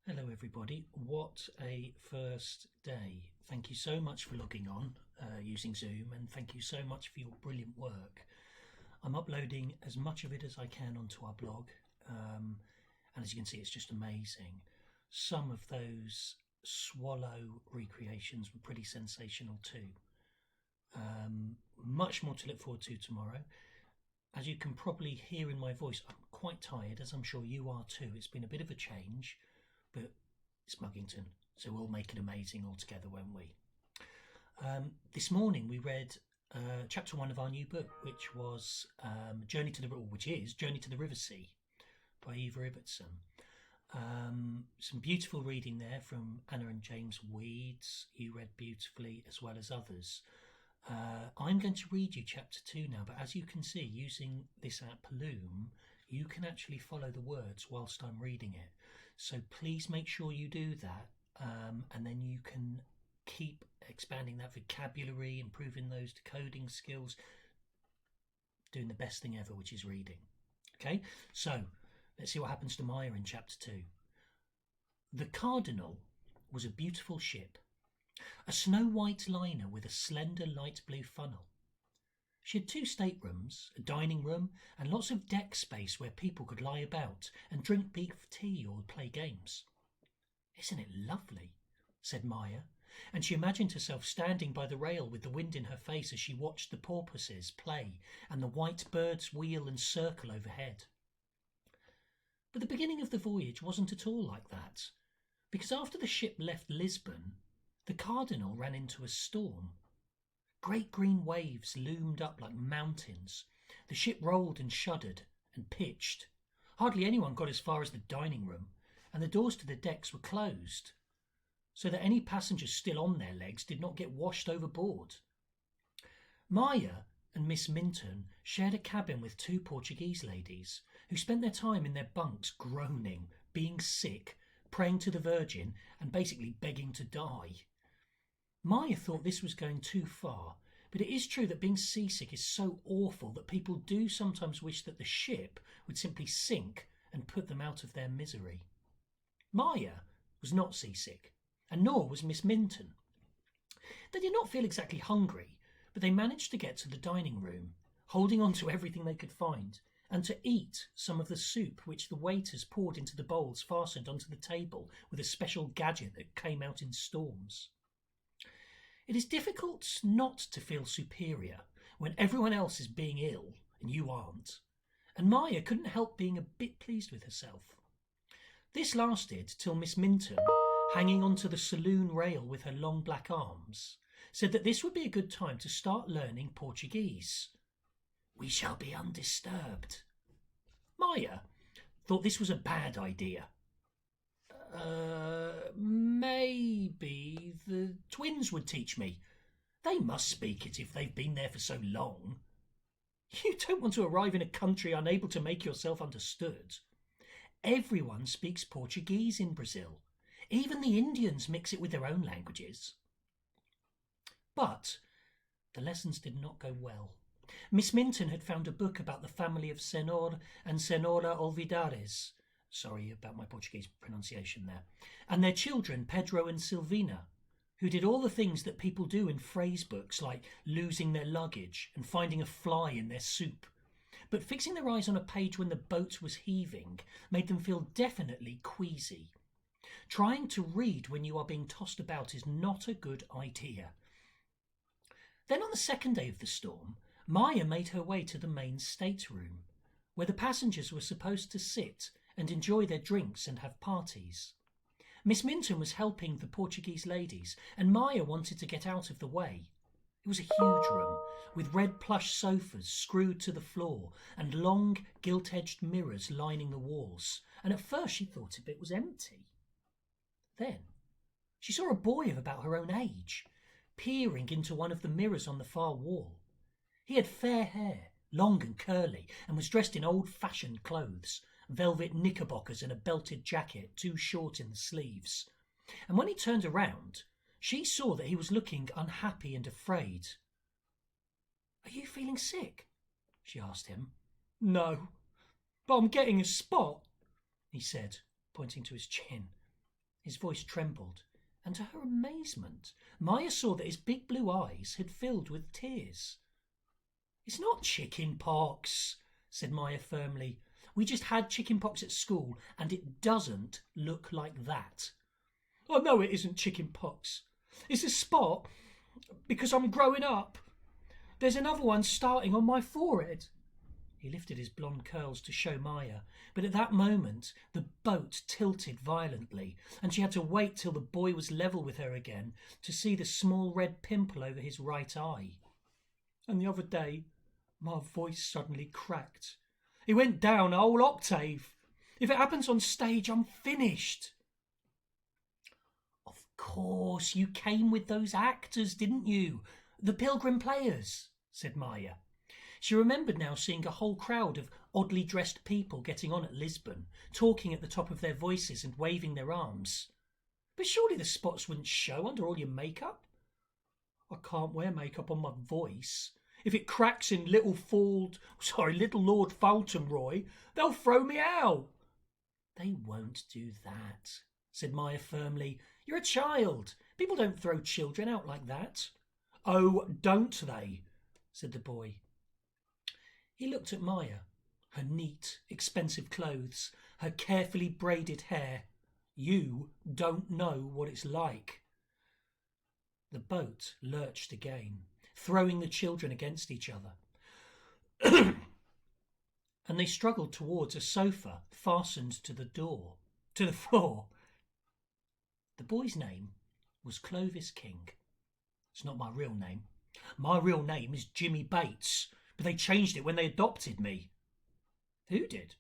Hello, everybody. What a first day. Thank you so much for logging on using Zoom, and thank you so much for your brilliant work. I'm uploading as much of it as I can onto our blog, and as you can see, it's just amazing. Some of those swallow recreations were pretty sensational too. Much more to look forward to tomorrow. As you can probably hear in my voice, I'm quite tired, as I'm sure you are too. It's been a bit of a change, but it's Muggington, so we'll make it amazing altogether, won't we? This morning we read chapter 1 of our new book, which was Journey to the River Sea by Eva Ibbotson. Some beautiful reading there from Anna and James Weeds. You read beautifully, as well as others. I'm going to read you chapter 2 now, but as you can see, using this app Loom, you can actually follow the words whilst I'm reading it. So please make sure you do that, and then you can keep expanding that vocabulary, improving those decoding skills, doing the best thing ever, which is reading. Okay, so let's see what happens to Maya in chapter 2. The Cardinal was a beautiful ship, a snow-white liner with a slender light blue funnel. She had 2 staterooms, a dining room, and lots of deck space where people could lie about and drink beef tea or play games. "Isn't it lovely?" said Maya, and she imagined herself standing by the rail with the wind in her face as she watched the porpoises play and the white birds wheel and circle overhead. But the beginning of the voyage wasn't at all like that, because after the ship left Lisbon, the Cardinal ran into a storm. Great green waves loomed up like mountains. The ship rolled and shuddered and pitched. Hardly anyone got as far as the dining room, and the doors to the decks were closed, so that any passengers still on their legs did not get washed overboard. Maya and Miss Minton shared a cabin with 2 Portuguese ladies, who spent their time in their bunks groaning, being sick, praying to the Virgin, and basically begging to die. Maya thought this was going too far, but it is true that being seasick is so awful that people do sometimes wish that the ship would simply sink and put them out of their misery. Maya was not seasick, and nor was Miss Minton. They did not feel exactly hungry, but they managed to get to the dining room, holding on to everything they could find, and to eat some of the soup which the waiters poured into the bowls fastened onto the table with a special gadget that came out in storms. It is difficult not to feel superior when everyone else is being ill and you aren't, and Maya couldn't help being a bit pleased with herself. This lasted till Miss Minton, hanging onto the saloon rail with her long black arms, said that this would be a good time to start learning Portuguese. "We shall be undisturbed." Maya thought this was a bad idea. Maybe the twins would teach me. They must speak it if they've been there for so long." "You don't want to arrive in a country unable to make yourself understood. Everyone speaks Portuguese in Brazil. Even the Indians mix it with their own languages." But the lessons did not go well. Miss Minton had found a book about the family of Senhor and Senhora Olvidares. Sorry about my Portuguese pronunciation there. And their children, Pedro and Silvina, who did all the things that people do in phrase books, like losing their luggage and finding a fly in their soup. But fixing their eyes on a page when the boat was heaving made them feel definitely queasy. Trying to read when you are being tossed about is not a good idea. Then on the second day of the storm, Maya made her way to the main stateroom, where the passengers were supposed to sit and enjoy their drinks and have parties. Miss Minton was helping the Portuguese ladies, and Maya wanted to get out of the way. It was a huge room, with red plush sofas screwed to the floor and long gilt-edged mirrors lining the walls, and at first she thought it was empty. Then she saw a boy of about her own age, peering into one of the mirrors on the far wall. He had fair hair, long and curly, and was dressed in old-fashioned clothes, velvet knickerbockers and a belted jacket too short in the sleeves. And when he turned around, she saw that he was looking unhappy and afraid. "Are you feeling sick?" she asked him. "No, but I'm getting a spot," he said, pointing to his chin. His voice trembled, and to her amazement, Maya saw that his big blue eyes had filled with tears. "It's not chicken pox," said Maya firmly. "We just had chicken pox at school, and it doesn't look like that." "I know it isn't chicken pox. It's a spot because I'm growing up. There's another one starting on my forehead." He lifted his blonde curls to show Maya, but at that moment the boat tilted violently, and she had to wait till the boy was level with her again to see the small red pimple over his right eye. "And the other day, my voice suddenly cracked. It went down a whole octave. If it happens on stage, I'm finished." "Of course, you came with those actors, didn't you? The Pilgrim Players," said Maya. She remembered now seeing a whole crowd of oddly dressed people getting on at Lisbon, talking at the top of their voices and waving their arms. "But surely the spots wouldn't show under all your makeup?" "I can't wear makeup on my voice. If it cracks in Little Lord Fauntleroy, they'll throw me out." "They won't do that," said Maya firmly. "You're a child. People don't throw children out like that." "Oh, don't they?" said the boy. He looked at Maya, her neat, expensive clothes, her carefully braided hair. "You don't know what it's like." The boat lurched again, throwing the children against each other. And they struggled towards a sofa fastened to the floor. The boy's name was Clovis King. It's not my real name. My real name is Jimmy Bates, but they changed it when they adopted me." "Who did?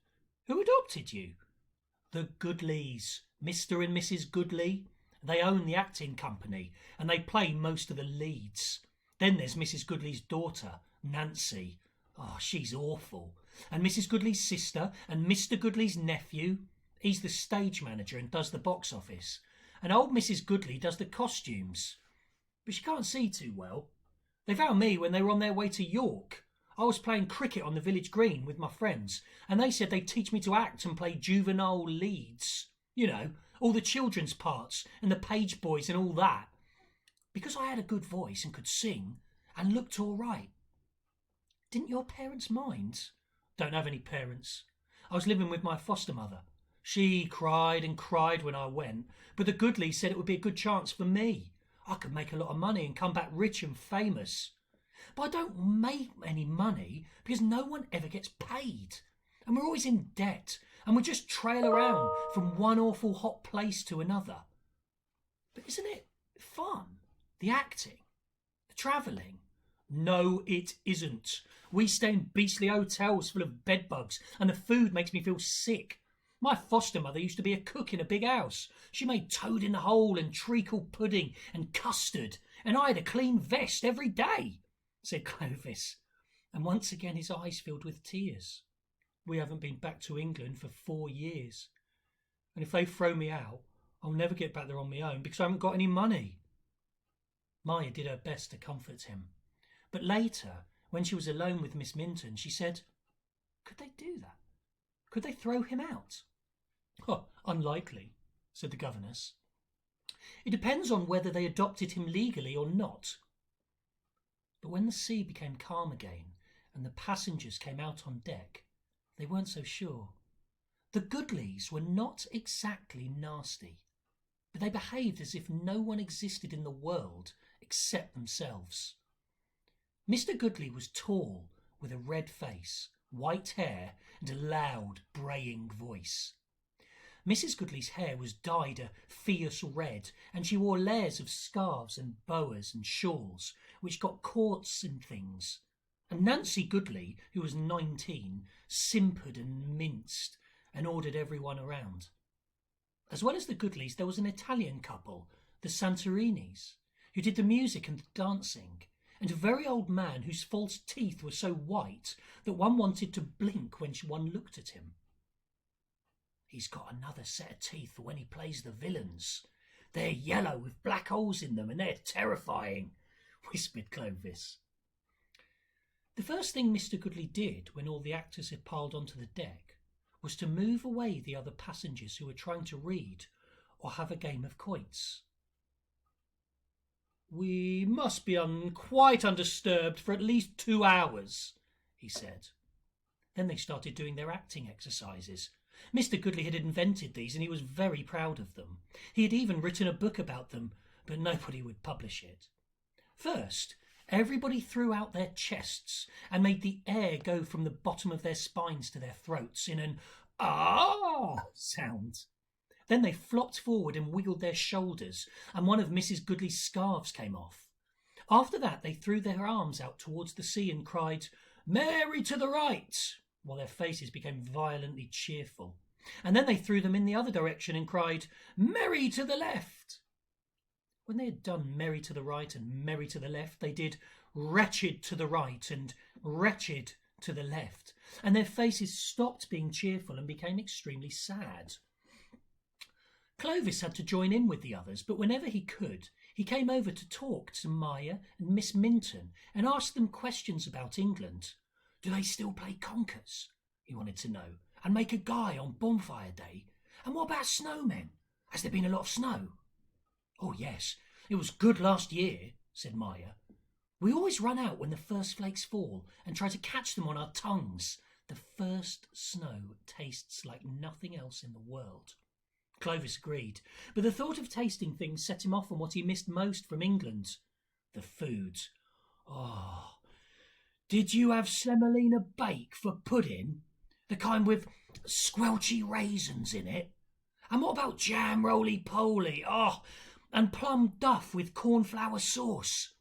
Who adopted you?" "The Goodleys, Mr. and Mrs. Goodley. They own the acting company, and they play most of the leads. Then there's Mrs. Goodley's daughter, Nancy. Oh, she's awful. And Mrs. Goodley's sister, and Mr. Goodley's nephew. He's the stage manager and does the box office. And old Mrs. Goodley does the costumes. But she can't see too well. They found me when they were on their way to York. I was playing cricket on the village green with my friends, and they said they'd teach me to act and play juvenile leads. You know, all the children's parts and the page boys and all that. Because I had a good voice and could sing and looked all right." "Didn't your parents mind?" "Don't have any parents. I was living with my foster mother. She cried and cried when I went, but the Goodleys said it would be a good chance for me. I could make a lot of money and come back rich and famous. But I don't make any money because no one ever gets paid. And we're always in debt, and we just trail around from one awful hot place to another." "But isn't it fun? The acting? The travelling?" "No, it isn't. We stay in beastly hotels full of bedbugs, and the food makes me feel sick. My foster mother used to be a cook in a big house. She made toad in the hole and treacle pudding and custard, and I had a clean vest every day," said Clovis, and once again his eyes filled with tears. "We haven't been back to England for 4 years, and if they throw me out, I'll never get back there on my own because I haven't got any money." Maya did her best to comfort him, but later, when she was alone with Miss Minton, she said, "Could they do that? Could they throw him out?" "Oh, unlikely," said the governess. "It depends on whether they adopted him legally or not." But when the sea became calm again and the passengers came out on deck, they weren't so sure. The Goodleys were not exactly nasty, but they behaved as if no one existed in the world except themselves. Mr. Goodley was tall, with a red face, white hair, and a loud, braying voice. Mrs. Goodley's hair was dyed a fierce red, and she wore layers of scarves and boas and shawls, which got caught in things. And Nancy Goodley, who was 19, simpered and minced and ordered everyone around. As well as the Goodleys, there was an Italian couple, the Santorinis, who did the music and the dancing, and a very old man whose false teeth were so white that one wanted to blink when one looked at him. "He's got another set of teeth for when he plays the villains. They're yellow with black holes in them, and they're terrifying," whispered Clovis. The first thing Mr. Goodley did when all the actors had piled onto the deck was to move away the other passengers who were trying to read, or have a game of quoits. "We must be quite undisturbed for at least 2 hours," he said. Then they started doing their acting exercises. Mr. Goodley had invented these and he was very proud of them. He had even written a book about them, but nobody would publish it. First, everybody threw out their chests and made the air go from the bottom of their spines to their throats in an "ah" sound. Then they flopped forward and wiggled their shoulders, and one of Mrs. Goodley's scarves came off. After that, they threw their arms out towards the sea and cried, "Mary to the right," while their faces became violently cheerful. And then they threw them in the other direction and cried, "Mary to the left." When they had done "Merry to the right" and "Merry to the left," they did "Wretched to the right" and "Wretched to the left," and their faces stopped being cheerful and became extremely sad. Clovis had to join in with the others, but whenever he could, he came over to talk to Maya and Miss Minton and ask them questions about England. Do they still play conkers? He wanted to know, and make a guy on bonfire day. And what about snowmen? Has there been a lot of snow? "Oh yes, it was good last year," said Maya. "We always run out when the first flakes fall and try to catch them on our tongues. The first snow tastes like nothing else in the world." Clovis agreed, but the thought of tasting things set him off on what he missed most from England: the food. "Oh, did you have semolina bake for pudding? The kind with squelchy raisins in it? And what about jam roly-poly? Oh, and plum duff with cornflower sauce?"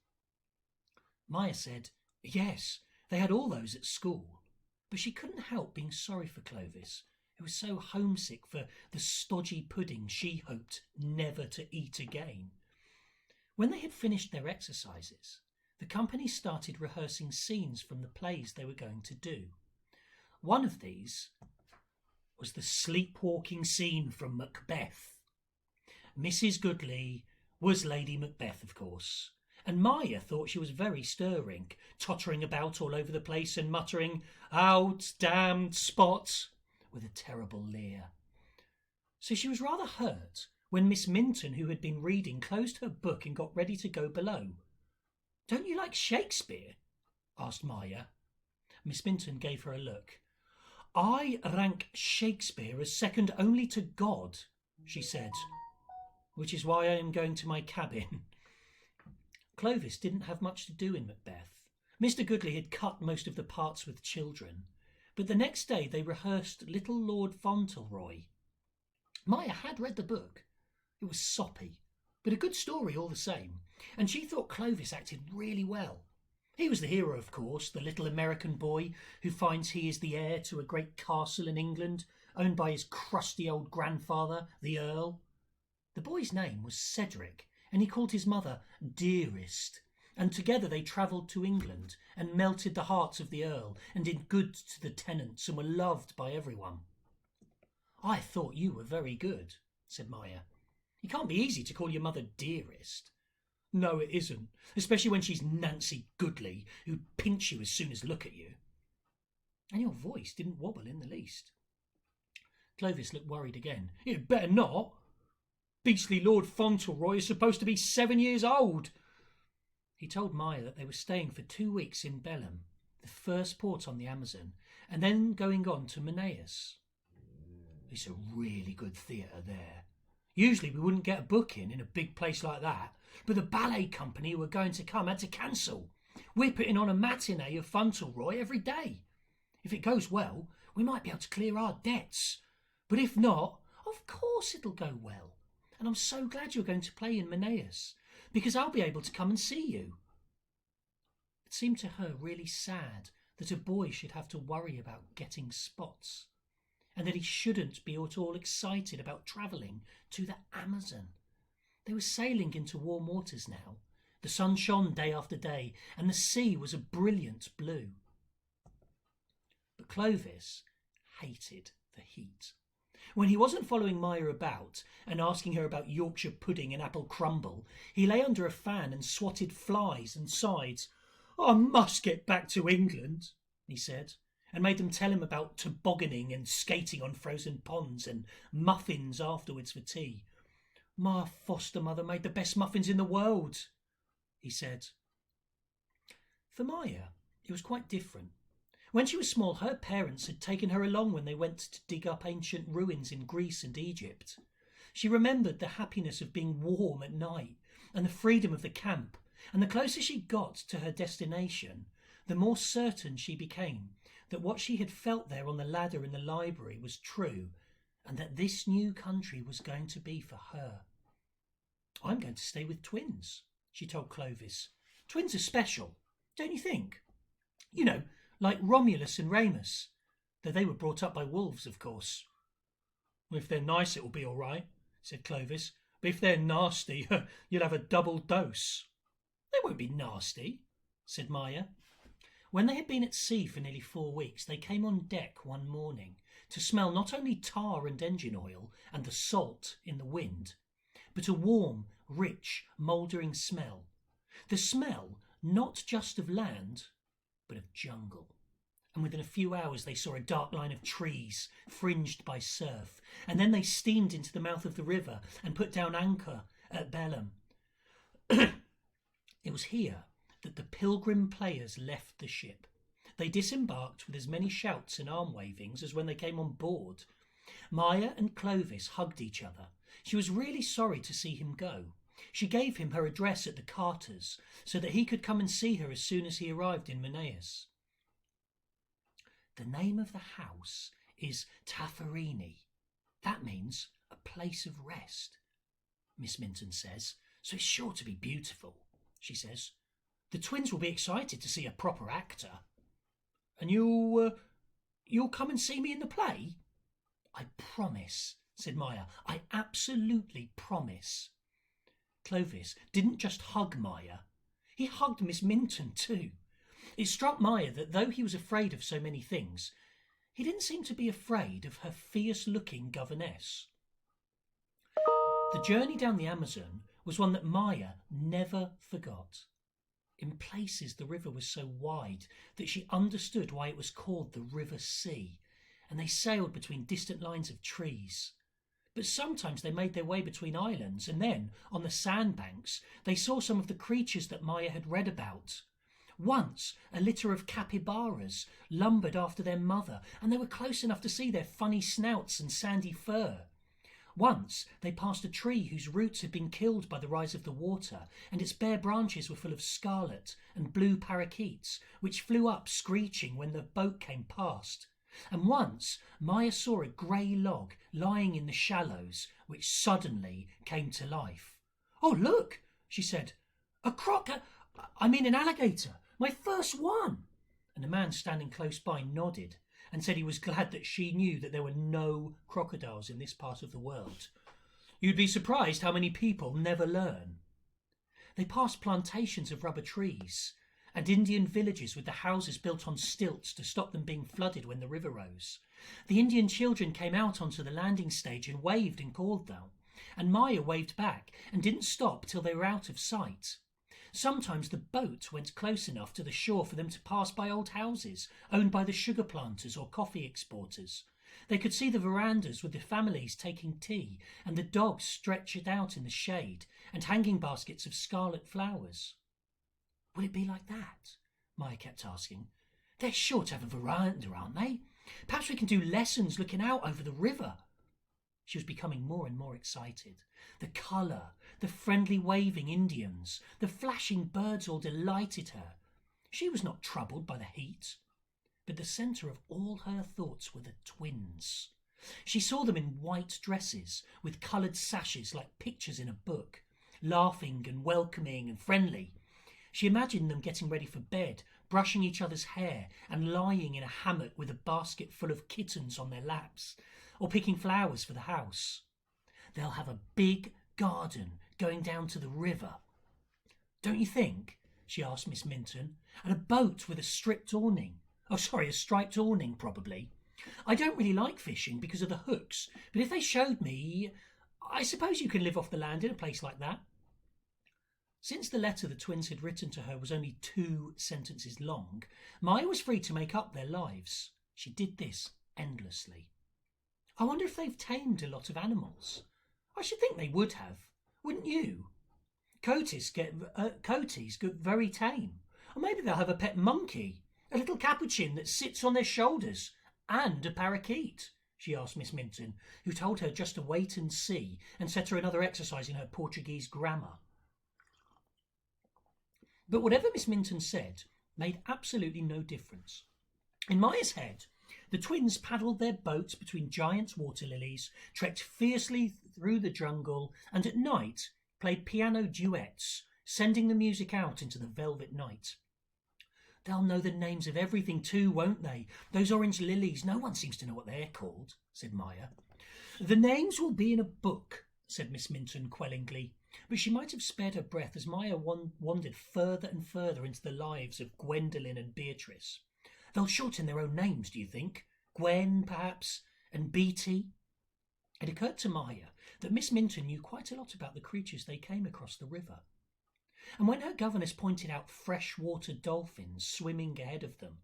Maya said, yes, they had all those at school, but she couldn't help being sorry for Clovis, who was so homesick for the stodgy pudding she hoped never to eat again. When they had finished their exercises, the company started rehearsing scenes from the plays they were going to do. One of these was the sleepwalking scene from Macbeth. Mrs. Goodley was Lady Macbeth, of course, and Maya thought she was very stirring, tottering about all over the place and muttering, "Out, damned Spot," with a terrible leer. So she was rather hurt when Miss Minton, who had been reading, closed her book and got ready to go below. "Don't you like Shakespeare?" asked Maya. Miss Minton gave her a look. "I rank Shakespeare as second only to God," she said, "which is why I am going to my cabin." Clovis didn't have much to do in Macbeth. Mr. Goodley had cut most of the parts with children, but the next day they rehearsed Little Lord Fauntleroy. Maya had read the book. It was soppy, but a good story all the same, and she thought Clovis acted really well. He was the hero, of course, the little American boy who finds he is the heir to a great castle in England, owned by his crusty old grandfather, the Earl. The boy's name was Cedric, and he called his mother Dearest, and together they travelled to England and melted the hearts of the Earl and did good to the tenants and were loved by everyone. "I thought you were very good," said Maya. "It can't be easy to call your mother Dearest." "No, it isn't, especially when she's Nancy Goodley, who'd pinch you as soon as look at you." And your voice didn't wobble in the least. Clovis looked worried again. "You'd better not. Beastly Lord Fauntleroy is supposed to be 7 years old." He told Maya that they were staying for 2 weeks in Belem, the first port on the Amazon, and then going on to Manaus. "It's a really good theatre there. Usually we wouldn't get a booking in a big place like that, but the ballet company who were going to come had to cancel. We're putting on a matinee of Fauntleroy every day. If it goes well, we might be able to clear our debts. But if not, of course it'll go well. And I'm so glad you're going to play in Manaus, because I'll be able to come and see you." It seemed to her really sad that a boy should have to worry about getting spots, and that he shouldn't be at all excited about travelling to the Amazon. They were sailing into warm waters now. The sun shone day after day, and the sea was a brilliant blue. But Clovis hated the heat. When he wasn't following Maya about and asking her about Yorkshire pudding and apple crumble, he lay under a fan and swatted flies and sighed. "I must get back to England," he said, and made them tell him about tobogganing and skating on frozen ponds and muffins afterwards for tea. My foster mother made the best muffins in the world, he said. For Maya, it was quite different. When she was small, her parents had taken her along when they went to dig up ancient ruins in Greece and Egypt. She remembered the happiness of being warm at night and the freedom of the camp, and the closer she got to her destination, the more certain she became that what she had felt there on the ladder in the library was true, and that this new country was going to be for her. I'm going to stay with twins, she told Clovis. Twins are special, don't you think? You know, like Romulus and Remus, though they were brought up by wolves, of course. If they're nice, it'll be all right, said Clovis. But if they're nasty, you'll have a double dose. They won't be nasty, said Maya. When they had been at sea for nearly 4 weeks, they came on deck one morning to smell not only tar and engine oil and the salt in the wind, but a warm, rich, mouldering smell. The smell not just of land, but of jungle. And within a few hours they saw a dark line of trees fringed by surf, and then they steamed into the mouth of the river and put down anchor at Belem. It was here that the pilgrim players left the ship. They disembarked with as many shouts and arm wavings as when they came on board. Maya and Clovis hugged each other. She was really sorry to see him go. She gave him her address at the Carters so that he could come and see her as soon as he arrived in Manaus. The name of the house is Taffarini. That means a place of rest, Miss Minton says. So it's sure to be beautiful, she says. The twins will be excited to see a proper actor. And you'll come and see me in the play? I promise, said Maya. I absolutely promise. Clovis didn't just hug Maya. He hugged Miss Minton too. It struck Maya that though he was afraid of so many things, he didn't seem to be afraid of her fierce-looking governess. The journey down the Amazon was one that Maya never forgot. In places the river was so wide that she understood why it was called the River Sea, and they sailed between distant lines of trees. But sometimes they made their way between islands, and then, on the sandbanks, they saw some of the creatures that Maya had read about. Once, a litter of capybaras lumbered after their mother, and they were close enough to see their funny snouts and sandy fur. Once, they passed a tree whose roots had been killed by the rise of the water, and its bare branches were full of scarlet and blue parakeets, which flew up screeching when the boat came past. And once, Maya saw a grey log lying in the shallows, which suddenly came to life. "Oh, look," she said, an alligator, my first one." And the man standing close by nodded and said he was glad that she knew that there were no crocodiles in this part of the world. You'd be surprised how many people never learn. They passed plantations of rubber trees and Indian villages with the houses built on stilts to stop them being flooded when the river rose. The Indian children came out onto the landing stage and waved and called them, and Maya waved back and didn't stop till they were out of sight. Sometimes the boat went close enough to the shore for them to pass by old houses owned by the sugar planters or coffee exporters. They could see the verandas with the families taking tea and the dogs stretched out in the shade and hanging baskets of scarlet flowers. Will it be like that? Maya kept asking. They're sure to have a veranda, aren't they? Perhaps we can do lessons looking out over the river. She was becoming more and more excited. The colour, the friendly waving Indians, the flashing birds all delighted her. She was not troubled by the heat, but the centre of all her thoughts were the twins. She saw them in white dresses with coloured sashes like pictures in a book, laughing and welcoming and friendly. She imagined them getting ready for bed, brushing each other's hair and lying in a hammock with a basket full of kittens on their laps, or picking flowers for the house. They'll have a big garden going down to the river. Don't you think? She asked Miss Minton. And a boat with a striped awning. A striped awning, probably. I don't really like fishing because of the hooks, but if they showed me, I suppose you can live off the land in a place like that. Since the letter the twins had written to her was only 2 sentences long, Maya was free to make up their lives. She did this endlessly. I wonder if they've tamed a lot of animals. I should think they would have, wouldn't you? Coaties get very tame. Or maybe they'll have a pet monkey, a little capuchin that sits on their shoulders, and a parakeet, she asked Miss Minton, who told her just to wait and see and set her another exercise in her Portuguese grammar. But whatever Miss Minton said made absolutely no difference. In Maya's head, the twins paddled their boats between giant water lilies, trekked fiercely through the jungle, and at night played piano duets, sending the music out into the velvet night. They'll know the names of everything too, won't they? Those orange lilies, no one seems to know what they're called, said Maya. The names will be in a book, said Miss Minton quellingly, but she might have spared her breath as Maya wandered further and further into the lives of Gwendolen and Beatrice. They'll shorten their own names, do you think? Gwen, perhaps, and Beatty? It occurred to Maya that Miss Minton knew quite a lot about the creatures they came across the river. And when her governess pointed out freshwater dolphins swimming ahead of them,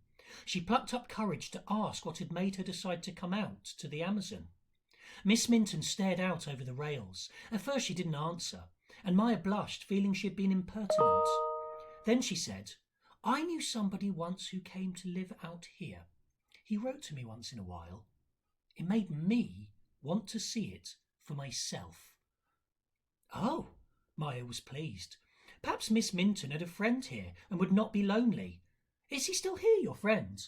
she plucked up courage to ask what had made her decide to come out to the Amazon. Miss Minton stared out over the rails. At first she didn't answer, and Maya blushed, feeling she had been impertinent. Then she said, I knew somebody once who came to live out here. He wrote to me once in a while. It made me want to see it for myself. Oh, Maya was pleased. Perhaps Miss Minton had a friend here and would not be lonely. Is he still here, your friend?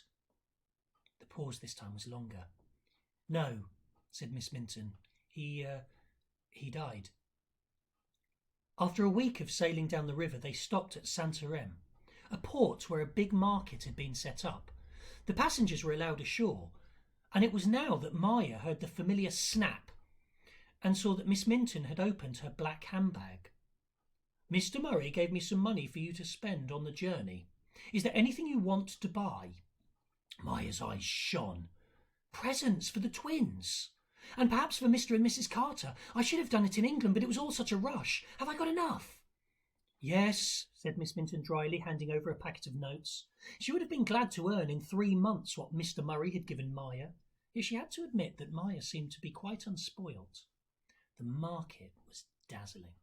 The pause this time was longer. No, said Miss Minton. He died. After a week of sailing down the river, they stopped at Santarem, a port where a big market had been set up. The passengers were allowed ashore, and it was now that Maya heard the familiar snap and saw that Miss Minton had opened her black handbag. Mr. Murray gave me some money for you to spend on the journey. Is there anything you want to buy? Maya's eyes shone. Presents for the twins. And perhaps for Mr. and Mrs. Carter. I should have done it in England, but it was all such a rush. Have I got enough? Yes, said Miss Minton dryly, handing over a packet of notes. She would have been glad to earn in 3 months what Mr. Murray had given Maya, yet she had to admit that Maya seemed to be quite unspoilt. The market was dazzling.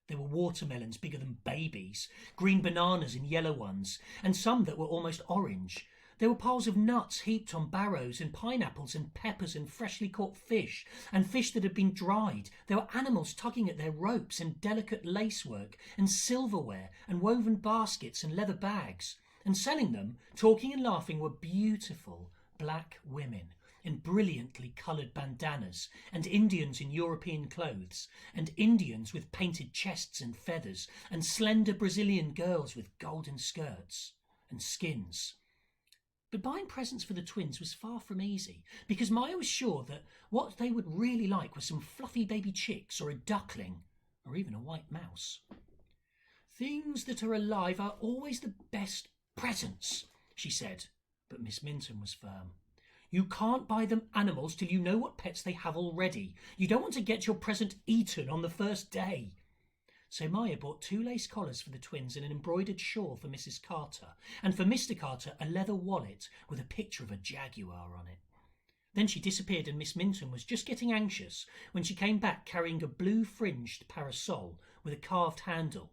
There were watermelons bigger than babies, green bananas and yellow ones, and some that were almost orange. There were piles of nuts heaped on barrows, and pineapples and peppers and freshly caught fish, and fish that had been dried. There were animals tugging at their ropes, and delicate lacework, and silverware, and woven baskets and leather bags. And selling them, talking and laughing, were beautiful black women in brilliantly coloured bandanas, and Indians in European clothes, and Indians with painted chests and feathers, and slender Brazilian girls with golden skirts and skins. But buying presents for the twins was far from easy, because Maya was sure that what they would really like was some fluffy baby chicks, or a duckling, or even a white mouse. Things that are alive are always the best presents, she said, but Miss Minton was firm. You can't buy them animals till you know what pets they have already. You don't want to get your present eaten on the first day. So Maya bought 2 lace collars for the twins and an embroidered shawl for Mrs. Carter, and for Mr. Carter a leather wallet with a picture of a jaguar on it. Then she disappeared, and Miss Minton was just getting anxious when she came back carrying a blue-fringed parasol with a carved handle.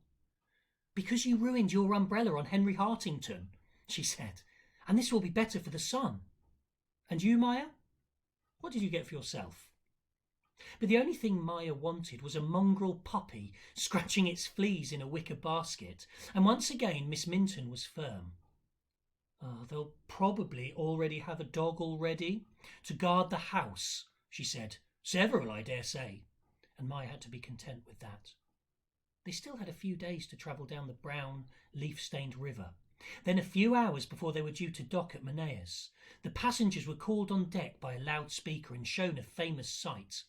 Because you ruined your umbrella on Henry Hartington, she said, and this will be better for the sun. And you, Maya? What did you get for yourself? But the only thing Maya wanted was a mongrel puppy scratching its fleas in a wicker basket, and once again Miss Minton was firm. They'll probably already have a dog already to guard the house, she said. Several, I dare say. And Maya had to be content with that. They still had a few days to travel down the brown, leaf-stained river. Then, a few hours before they were due to dock at Manaus, the passengers were called on deck by a loudspeaker and shown a famous sight.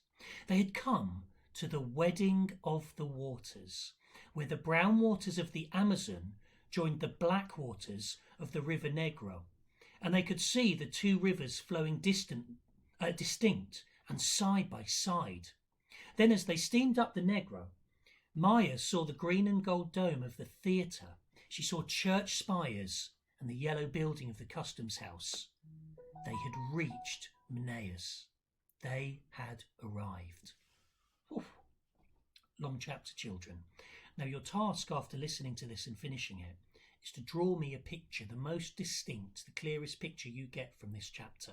They had come to the Wedding of the Waters, where the brown waters of the Amazon joined the black waters of the River Negro, and they could see the 2 rivers flowing distinct and side by side. Then, as they steamed up the Negro, Maya saw the green and gold dome of the theatre. She saw church spires and the yellow building of the customs house. They had reached Manaus. They had arrived. Oof, long chapter, children. Now, your task after listening to this and finishing it is to draw me a picture, the most distinct, the clearest picture you get from this chapter.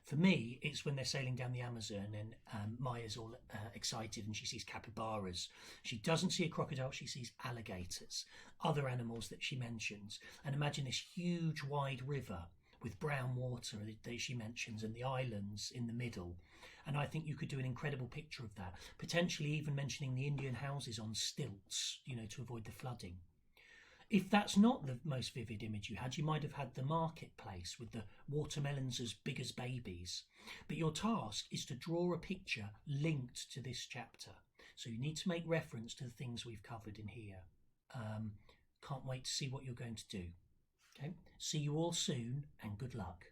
For me, it's when they're sailing down the Amazon and Maya's all excited and she sees capybaras. She doesn't see a crocodile, she sees alligators, other animals that she mentions. And imagine this huge, wide river with brown water that she mentions and the islands in the middle. And I think you could do an incredible picture of that, potentially even mentioning the Indian houses on stilts, to avoid the flooding. If that's not the most vivid image you had, you might have had the marketplace with the watermelons as big as babies. But your task is to draw a picture linked to this chapter. So you need to make reference to the things we've covered in here. Can't wait to see what you're going to do. Okay, see you all soon and good luck.